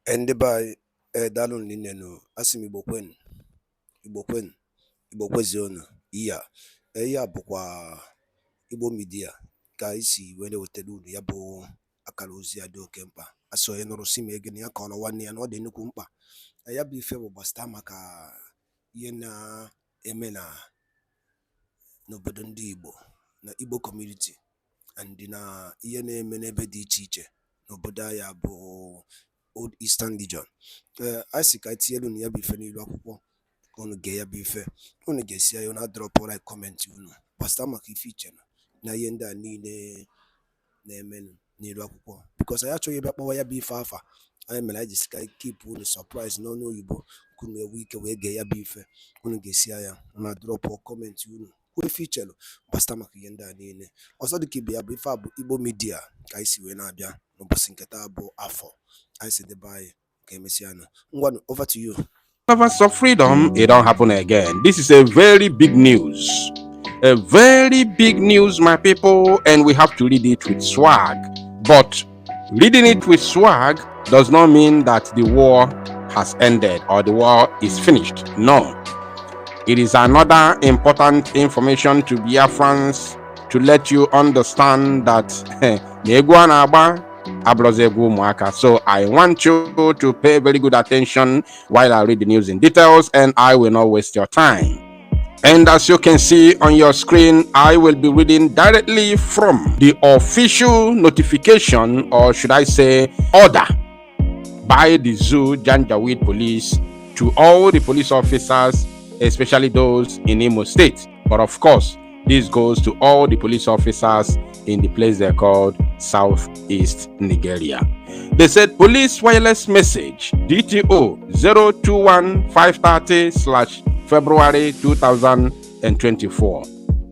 Ende by dalun linenu asim Igbo kwen Igbo kwezionu iya ya bụkwa Igbo media ka isi were wetara unu ya bụ akara ozi ya dị oke mkpa asị onye nụrụ si ma ege na ya ka ọrọ nwanne ya na ọ dị nnukwu mkpa ya bụ ife bụ gbasịta maka ihe na-eme n'obodo ndị Igbo na Igbo community and na ihe na-eme n'ebe dị iche iche n'obodo anyị bụ Old Eastern Region. A sị ka etinyelu na ya bụ ife n'ilu akwụkwọ unu ga ya bụ ife unu ga-esi ya na drop like comment unu gbasịta maka ife iche na ihe ndị a niile na-eme n'ilu akwụkwọ because anyị achọghị ebe kpọwa ya bụ ife afa anyị mere anyị jisi ka keep unu surprise n'ọnụ oyibo unu ewe ike wee gee ya bụ ife unu ga-esi ya na drop comment unu kwuo ife ichelu gbasịta maka ihe ndị a niile ọzọ dịka ibe ya bụ ife a bụ Igbo media ka anyị si wee na-abịa n'ụbọchị nke taa bụ afọ anyị si debe anyị ka emesịa na ngwanụ over to you. Lovers of freedom, it don't happen again. This is a very big news. A very big news, my people, and we have to read it with swag. But reading it with swag does not mean that the war has ended or the war is finished. No. It is another important information to Biafrans to let you understand that so I want you to pay very good attention while I read the news in details, and I will not waste your time. And as you can see on your screen, I will be reading directly from the official notification, or should I say order, by the Zoo Janjaweed police to all the police officers, especially those in Imo State. But of course, this goes to all the police officers in the place they called Southeast Nigeria. They said police wireless message DTO 021530/February 2024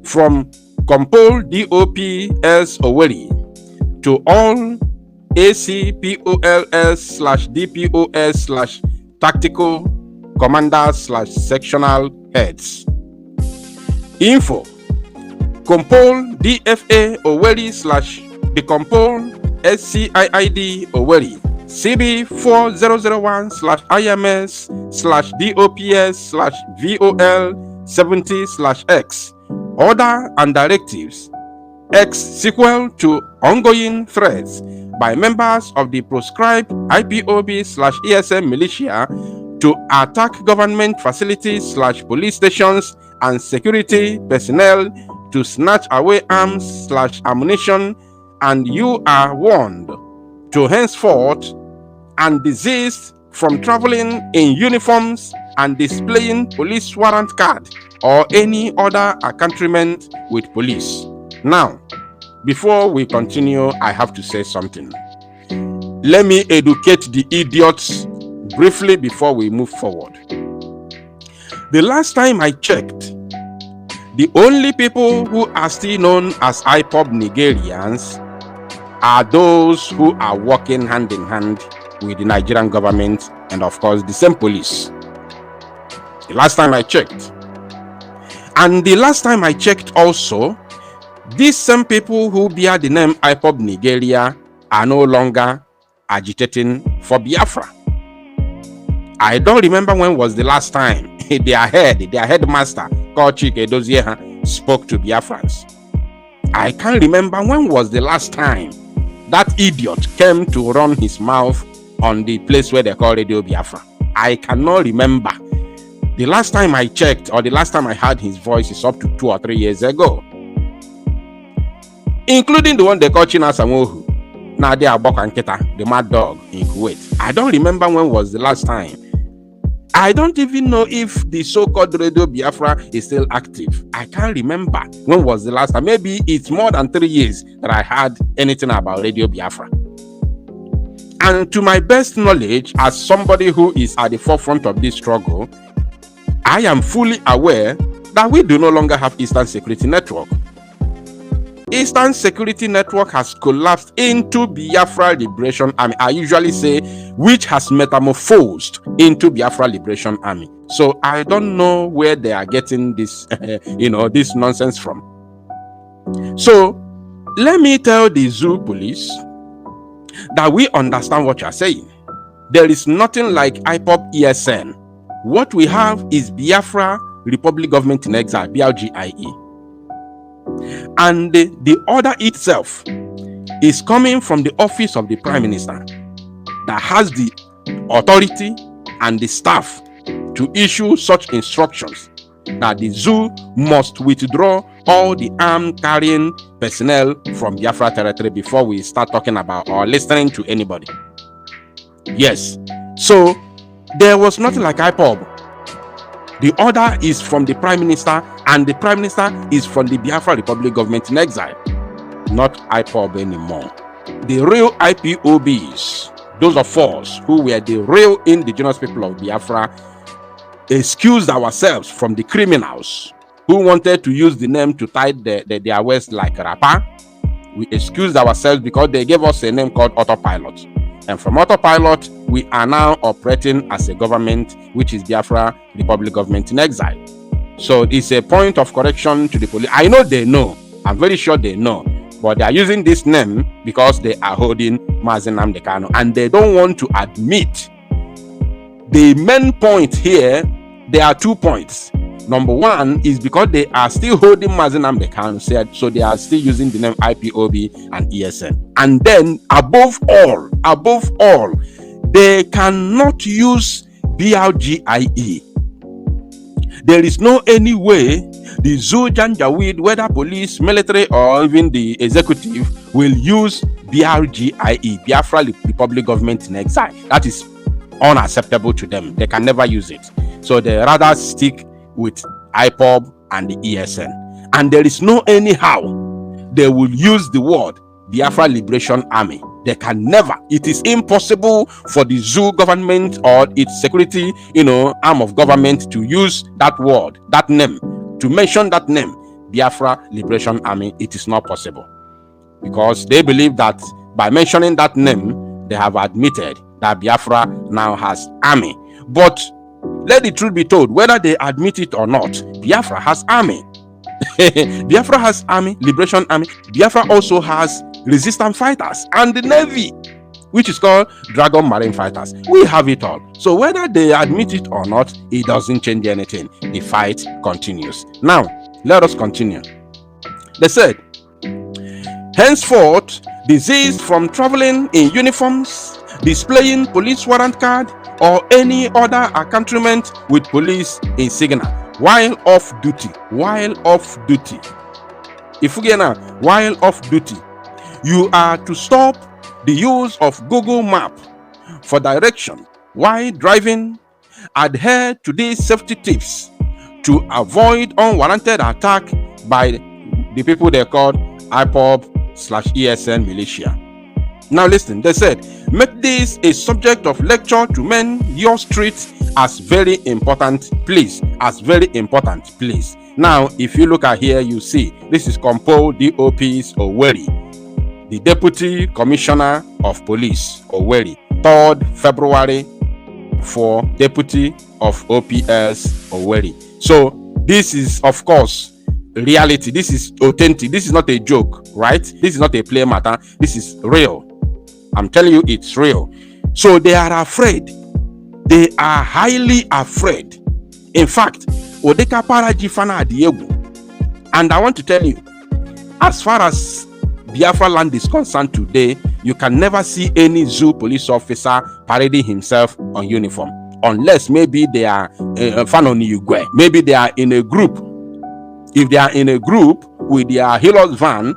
from Compol DOPS Oweri to all ACPOLS/DPOS/tactical commanders/sectional heads. Info Compol DFA Oweri / the Compol SCIID Oweri CB 4001/IMS/DOPS/VOL 70/X. Order and directives X sequel to ongoing threats by members of the proscribed IPOB/ESM militia to attack government facilities/police stations and security personnel, to snatch away arms/ammunition, and you are warned to henceforth and desist from traveling in uniforms and displaying police warrant card or any other accoutrement with police. Now, before we continue, I have to say something. Let me educate the idiots briefly before we move forward. The last time I checked, the only people who are still known as IPOB Nigerians are those who are working hand in hand with the Nigerian government and of course the same police. The last time I checked. And the last time I checked also, these same people who bear the name IPOB Nigeria are no longer agitating for Biafra. I don't remember when was the last time their headmaster called Chike Dozieha spoke to Biafrans. I can't remember when was the last time that idiot came to run his mouth on the place where they call Radio Biafra. I cannot remember. The last time I checked, or the last time I heard his voice, is up to 2 or 3 years ago. Including the one they call China Samohu, Nadia Bokanketa, the mad dog in Kuwait. I don't remember when was the last time. I don't even know if the so-called Radio Biafra is still active. I can't remember when was the last time. Maybe it's more than 3 years that I heard anything about Radio Biafra. And to my best knowledge, as somebody who is at the forefront of this struggle, I am fully aware that we do no longer have Eastern Security Network. Eastern Security Network has collapsed into Biafra Liberation Army. I usually say, which has metamorphosed into Biafra Liberation Army. So I don't know where they are getting this, this nonsense from. So let me tell the Zoo police that we understand what you are saying. There is nothing like IPOB ESN. What we have is Biafra Republic Government in Exile, BRGIE. And the order itself is coming from the office of the Prime Minister that has the authority and the staff to issue such instructions that the zoo must withdraw all the armed carrying personnel from Biafra territory before we start talking about or listening to anybody. Yes, so there was nothing like IPOB. The order is from the Prime Minister, and the Prime Minister is from the Biafra Republic Government in Exile, not IPOB anymore. The real IPOBs, those of us who were the real indigenous people of Biafra, excused ourselves from the criminals who wanted to use the name to tie their waist like a rapper. We excused ourselves because they gave us a name called Autopilot. And from Autopilot, we are now operating as a government, which is Biafra Republic Government in Exile. So it's a point of correction to the police. I know they know. I'm very sure they know. But they are using this name because they are holding Mazi Nnamdi Kanu. And they don't want to admit. The main point here, there are 2 points. Number one is because they are still holding Mazi Nnamdi Kanu, so they are still using the name IPOB and ESN. And then above all, they cannot use BRGIE. There is no any way the Zoo Janjaweed, whether police, military, or even the executive, will use BRGIE, Biafra Republic Government in Exile. That is unacceptable to them. They can never use it. So they rather stick with IPOB and the ESN. And there is no anyhow they will use the word Biafra Liberation Army. They can never. It is impossible for the Zoo government or its security, arm of government to use that word, that name, to mention that name, Biafra Liberation Army. It is not possible. Because they believe that by mentioning that name, they have admitted that Biafra now has army. But let the truth be told, whether they admit it or not, Biafra has army. Biafra has army, Liberation Army. Biafra also has resistance fighters and the Navy, which is called Dragon Marine Fighters. We have it all. So whether they admit it or not, it doesn't change anything. The fight continues. Now, let us continue. They said, henceforth, diseased from traveling in uniforms, displaying police warrant card, or any other accoutrement with police insignia while off duty. If again, while off duty, you are to stop the use of Google Map for direction while driving. Adhere to these safety tips to avoid unwarranted attack by the people they called IPOB/ESN militia. Now listen, they said, make this a subject of lecture to men your streets as very important, please. As very important, please. Now, if you look at here, you see, this is Compo DOP's Owerri, the Deputy Commissioner of Police, Owerri, 3rd February for Deputy of OPS, Owerri. So, this is, of course, reality. This is authentic. This is not a joke, right? This is not a play matter. This is real. I'm telling you, it's real. So they are afraid. They are highly afraid. In fact, Odeka Parajifana Adiegu. And I want to tell you, as far as Biafra land is concerned today, you can never see any zoo police officer parading himself on uniform. Unless maybe they are maybe they are in a group. If they are in a group with their Hilux van,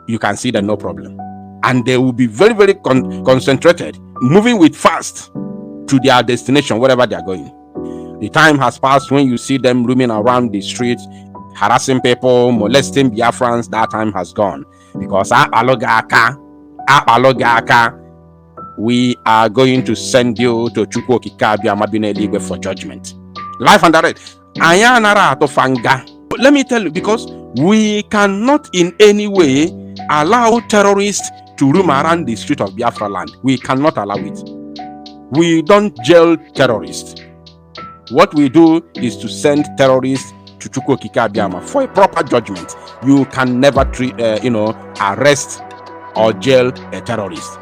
you can see them no problem. And they will be very, very concentrated, moving with fast to their destination, wherever they are going. The time has passed when you see them roaming around the streets, harassing people, molesting Biafrans. That time has gone. Because we are going to send you to Chukwu Okike Mabine Ligwe for judgment. Life and direct. Let me tell you, because we cannot in any way allow terrorists to roam around the street of Biafra land. We cannot allow it. We don't jail terrorists. What we do is to send terrorists to Chukwu Okike Abiama for a proper judgment. You can never arrest or jail a terrorist.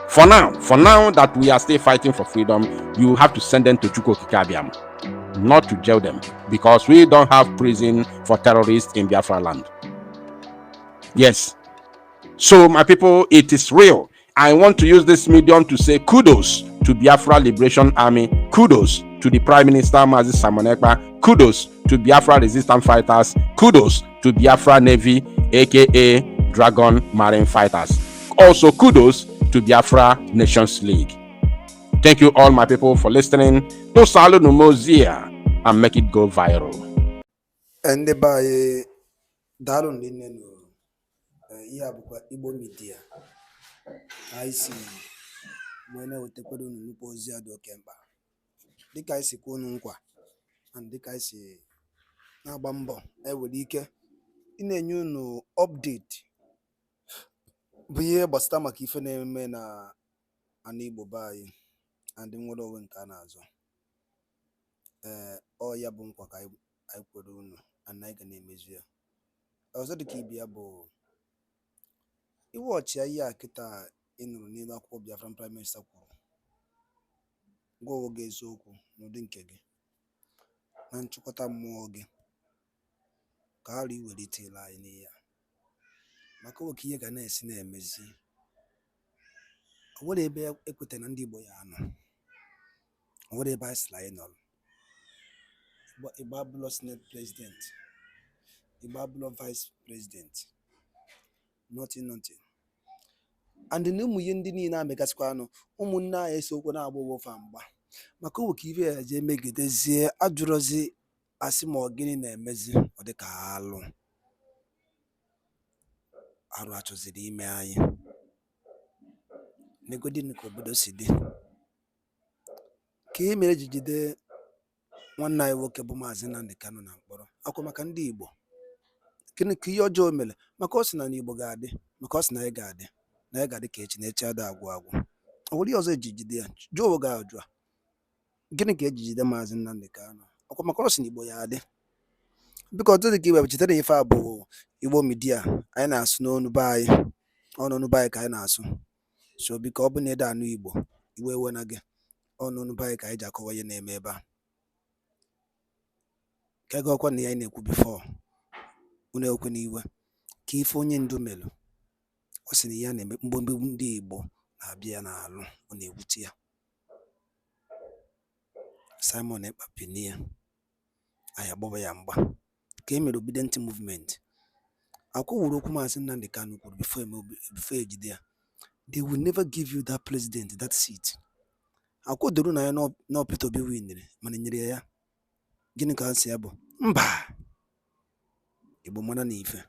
For now that we are still fighting for freedom, you have to send them to Chukwokikabiam, not to jail them, because we don't have prison for terrorists in Biafra land. Yes. So, my people, it is real. I want to use this medium to say kudos to Biafra Liberation Army, kudos to the Prime Minister Mazi Simon Ekpa, kudos to Biafra resistance fighters, kudos to Biafra Navy, aka Dragon Marine Fighters. Also, kudos to Biafra Nations League. Thank you all, my people, for listening to Salu Numozia and make it go viral. Ndị be anyị daalụ ndị nne nụ ihe a bụkwa Igbo Media anyị si wee na-ewetakwara unu nnukwu ozi a dị oke mkpa dịka anyị si kwuo unu nkwa na dịka anyị si na-agba mbọ ewere ike ị na-enye unu update bụ ihe gbasara maka ife na-eme na ana Igbo be anyị na ndị nwere onwe nke a na-azọ. Ọ ya bụ nkwa ka anyị kwere unu na anyị ga na-emezu ya. Ọzọ dịka ibe ya bụ iwọchi ihe a kịta ị nụrụ n'elu akwụkwọ Biafran Prime Minister kwuru, gwa onwe gị eziokwu n'ụdị nke gị na nchịkọta mmụọ gị ka ghara iwelite ile anyị n'ihe a, maka oke ihe ga na-esi na-emezi. O nwere ebe ekwetara na ndị Igbo ya anọ, o nwere ebe anyị sịrị anyị nọrọ. Igbo abụlọ Senate President, Igbo abụlọ Vice President, nothing. And na ụmụ ihe ndị niile amegasịkwa anụ ụmụnne anyị esokwu na-agba ofe mgba maka oke ife ya je megidezie ajụrụzi asị ma ọ gịnị na-emezi ọ dịka arụ achọziri ime anyị negodin ka obodo si dị ka e mere ji jide nwanne anyị nwoke bụ Maazị Nnamdi Kanu na mkpọrọ akwa maka ndị Igbo. Gịnị ka ihe ọjọọ mere? Maka ọ sị na Igbo ga-adị, maka ọ sị na anyị ga-adị ka echi na echi ada agwụ agwụ. O nwere ọzọ eji jide ya? Jụọ onwe gị ajụ a, gịnị ka eji jide Maazị Nnamdi Kanu? Ọkwa maka ọ sị na Igbo ya adị. Biko ọtụtụ dị ka iwe chetara ife a bụ Igbo Media anyị na-asụ n'onu be anyị, ọnụnụ be anyị ka anyị na-asụ. So biko ọ bụ na ede anụ Igbo iwe ewe na gị, ọnụnụ be anyị ka anyị ji akọwa ihe na-eme ebe a. Ka ego ọkwa na ya anyị na-ekwu bifo unu ekwe n'iwe ka ife onye ndu melụ ọ sị na ya na-eme mgbomgbe ndị Igbo na-abịa ya n'alụ ọ na-ewute ya. Simon Ekpa pinie anyị agbawa ya mgba ka e mere obedient movement. Akwụwụrụ okwu Maazị Nnamdi Kanu kwuru before ejide ya, they will never give you that president, that seat. Akwụdoro na ya na Peter Obi winere mana nyere ya. Gịnị ka asị ya bụ mba Igbo mana na ife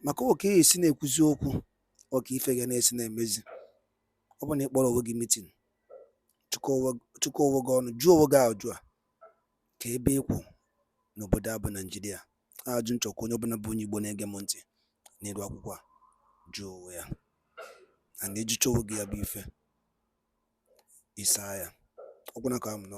maka oke esi na-ekwuzi okwu ọka ife ga na-esi na-emezi. Ọ bụ na ịkpọrọ onwe gị meeting, chụkọ onwe gị ọnụ, jụọ onwe gị ajụ a ka ebe ịkwụ n'obodo a bụ Naijiria. Ajụ nchọkwa onye ọbụla bụ onye Igbo na-ege m ntị n'elu akwụkwọ a, jụọ onwe ya na ejicha onwe gị ya bụ ife isaa ya ọgwụna ka m nọ.